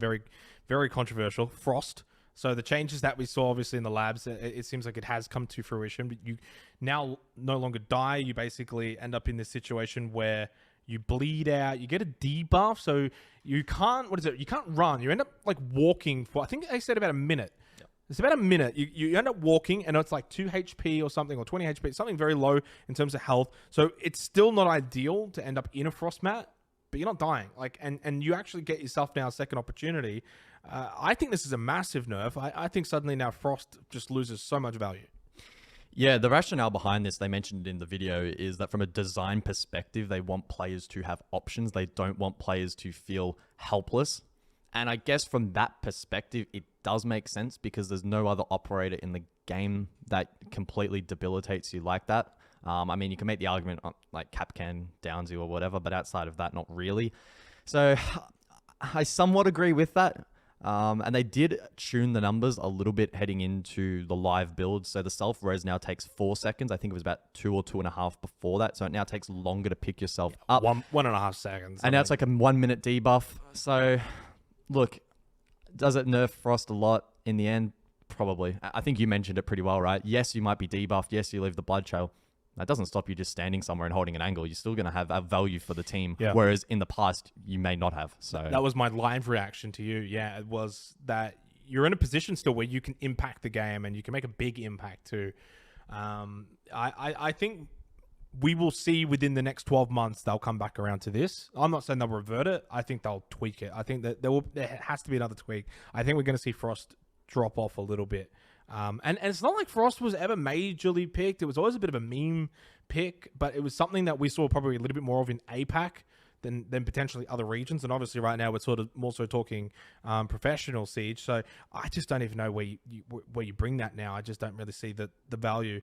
very, very controversial. Frost. So the changes that we saw, obviously, in the labs, it seems like it has come to fruition. But you now no longer die. You basically end up in this situation where you bleed out. You get a debuff, so you can't. What is it? You can't run. You end up like walking for. I think they said about a minute. It's about a minute. You end up walking, and it's like 2 HP or something, or 20 HP, something very low in terms of health. So it's still not ideal to end up in a frost mat, but you're not dying. Like, and you actually get yourself now a second opportunity. I think this is a massive nerf. I think suddenly now frost just loses so much value. Yeah, the rationale behind this, they mentioned in the video, is that from a design perspective, they want players to have options. They don't want players to feel helpless. And I guess from that perspective, it does make sense because there's no other operator in the game that completely debilitates you like that. I mean, you can make the argument like Capcan downs you or whatever, but outside of that, not really. So I somewhat agree with that. And they did tune the numbers a little bit heading into the live build. So the self-res now takes 4 seconds. I think it was about 2 or 2.5 before that. So it now takes longer to pick yourself up. 1.5 seconds. And now it's like a 1 minute debuff. So look, does it nerf Frost a lot in the end? Probably. I think you mentioned it pretty well, right? Yes, you might be debuffed. Yes, you leave the blood trail. That doesn't stop you just standing somewhere and holding an angle. You're still going to have a value for the team. Yeah. Whereas in the past, you may not have. So that was my live reaction to you. Yeah, it was that you're in a position still where you can impact the game and you can make a big impact too. I think we will see within the next 12 months, they'll come back around to this. I'm not saying they'll revert it. I think they'll tweak it. I think that there has to be another tweak. I think we're going to see Frost drop off a little bit. And it's not like Frost was ever majorly picked. It was always a bit of a meme pick, but it was something that we saw probably a little bit more of in APAC than potentially other regions. And obviously right now we're sort of more so talking professional Siege. So I just don't even know where you bring that now. I just don't really see the value.